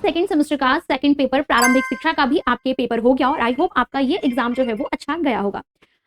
Second semester का second paper प्रारंभिक शिक्षा का भी आपके पेपर हो गया और आई होप आपका ये एग्जाम जो है वो अच्छा गया होगा।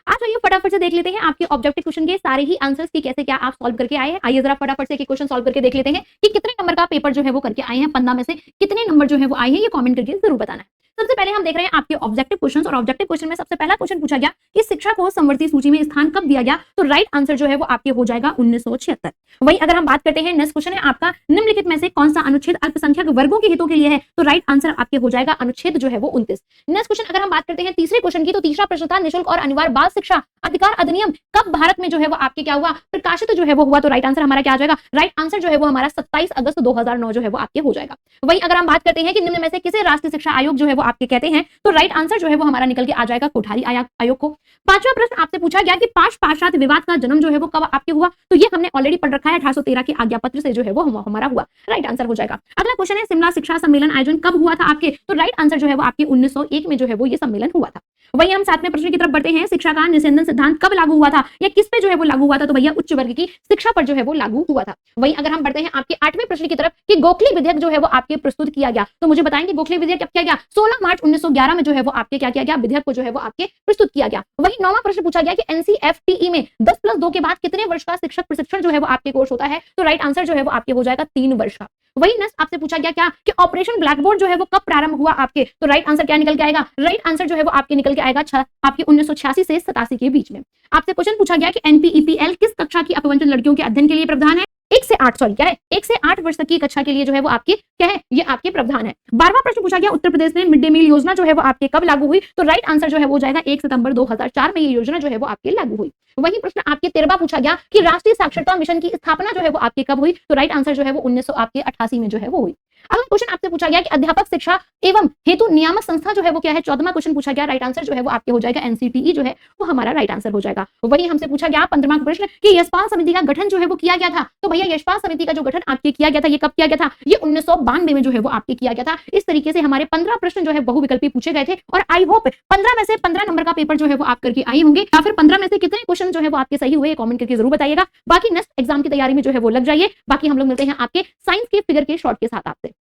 आज आइए फटाफट से देख लेते हैं आपके ऑब्जेक्टिव क्वेश्चन के सारे ही आंसर्स की कैसे क्या आप सॉल्व करके आए हैं। आइए जरा फटाफट से क्वेश्चन सॉल्व करके देख लेते हैं कि कितने नंबर का पेपर जो है वो करके आए हैं, 15 में से कितने नंबर जो है वो आए हैं, ये कमेंट करके जरूर बताना है। सबसे पहले हम देख रहे हैं आपके ऑब्जेक्टिव क्वेश्चंस और ऑब्जेक्टिव क्वेश्चन में सबसे पहला क्वेश्चन पूछा गया कि शिक्षा को समवर्ती सूची में स्थान कब दिया गया, तो राइट आंसर जो है वो आपके हो जाएगा 1976। वही अगर हम बात करते हैं नेक्स्ट क्वेश्चन है आपका निम्नलिखित में से कौन सा अनुच्छेद अल्पसंख्यक वर्गों के हितों के लिए है, तो राइट आंसर आपके हो जाएगा अनुच्छेद जो है वो 29। नेक्स्ट क्वेश्चन अगर हम बात करते हैं तीसरे क्वेश्चन की, तो तीसरा प्रश्न था निःशुल्क और अनिवार्य बाल शिक्षा अधिकार अधिनियम कब भारत में जो है वो आपके क्या हुआ, प्रकाशित जो है वो हुआ, तो राइट आंसर हमारा क्या आ जाएगा, राइट आंसर जो है वो हमारा 27 अगस्त 2009 जो है वो आपके हो जाएगा। वही अगर हम बात करते हैं कि निम्न में से किसे राष्ट्रीय शिक्षा आयोग जो है वो आपके कहते हैं, तो राइट आंसर जो है वो हमारा निकल के आ जाएगा कोठारी आयोग को। पांचवा प्रश्न आपसे पूछा गया कि पाश्चात्य विवाद का जन्म जो है वो कब आपके हुआ, तो ये हमने ऑलरेडी पढ़ रखा है, 1813 के आज्ञा पत्र से जो है वो हमारा हुआ, राइट आंसर हो जाएगा। अगला क्वेश्चन है शिमला शिक्षा सम्मेलन आयोजन कब हुआ था आपके, तो राइट आंसर जो है वो आपके 1901 में जो है वो ये सम्मेलन हुआ था। वही हम सातवें प्रश्न की तरफ बढ़ते हैं, शिक्षा का निस्यंदन सिद्धांत कब लागू हुआ था या किस पे जो है वो लागू हुआ था, तो भैया उच्च वर्ग की शिक्षा पर जो है वो लागू हुआ था। वही अगर हम बढ़ते हैं आपके आठवें प्रश्न की तरफ कि गोखले विधेयक जो है वो आपके प्रस्तुत किया गया, तो मुझे बताएंगे गोखले विधेयक कब किया गया, 16 मार्च 1911 में जो है वो आपके क्या किया गया, विधेयक को जो है वो आपके प्रस्तुत किया गया। वही नौवां प्रश्न पूछा गया कि एनसीएफटीई में 10+2 के बाद कितने वर्ष का शिक्षक प्रशिक्षण जो है वो आपके कोर्स होता है, तो राइट आंसर जो है वो आपके हो जाएगा 3 वर्ष का। वही नेक्स्ट आपसे पूछा गया क्या कि ऑपरेशन ब्लैक बोर्ड जो है वो कब प्रारंभ हुआ आपके, तो राइट आंसर क्या निकल के आएगा, राइट आंसर जो है वो आपके निकल के आएगा आपके 1986 से 87 के बीच में। आपसे क्वेश्चन पूछा गया कि एनपीईपीएल किस कक्षा की अपवंचित लड़कियों के अध्ययन के लिए प्रावधान है, 1 से 8 सॉरी क्या है 1 से 8 वर्ष तक की कक्षा के लिए जो है वो आपके क्या है, ये आपके प्रावधान है। 12वां प्रश्न पूछा गया उत्तर प्रदेश में मिड डे मील योजना जो है वो आपके कब लागू हुई, तो राइट आंसर जो है वो जाएगा 1 सितंबर 2004 में ये योजना जो है वो आपके लागू हुई। वही प्रश्न आपके 13वां पूछा गया कि राष्ट्रीय साक्षरता मिशन की स्थापना जो है वो आपके कब हुई, तो राइट आंसर जो है वो 1988 में जो है वो हुई। अगला क्वेश्चन आपसे पूछा गया कि अध्यापक शिक्षा एवं हेतु नियामक संस्था जो है वो क्या है, 14वां क्वेश्चन पूछा गया, राइट आंसर जो है वो आपके हो जाएगा एनसीटीई जो है वो हमारा राइट आंसर हो जाएगा। वही हमसे पूछा गया 15वां प्रश्न कि यशपाल समिति का गठन जो है वो किया गया था, तो भैया यशपाल समिति का जो गठन आपके किया गया था ये कब किया गया था, ये 1992 में जो है वो आपके किया गया था। इस तरीके से हमारे 15 प्रश्न जो है बहुविकल्पी पूछे गए थे और आई होप 15 में से 15 नंबर का पेपर जो है वो आप करके आए होंगे, या फिर 15 में से कितने क्वेश्चन जो है वो आपके सही हुए कमेंट करके जरूर बताइएगा। बाकी नेक्स्ट एग्जाम की तैयारी में जो है वो लग जाइए। बाकी हम लोग मिलते हैं आपके साइंस के फिगर के शॉर्ट के साथ आपसे।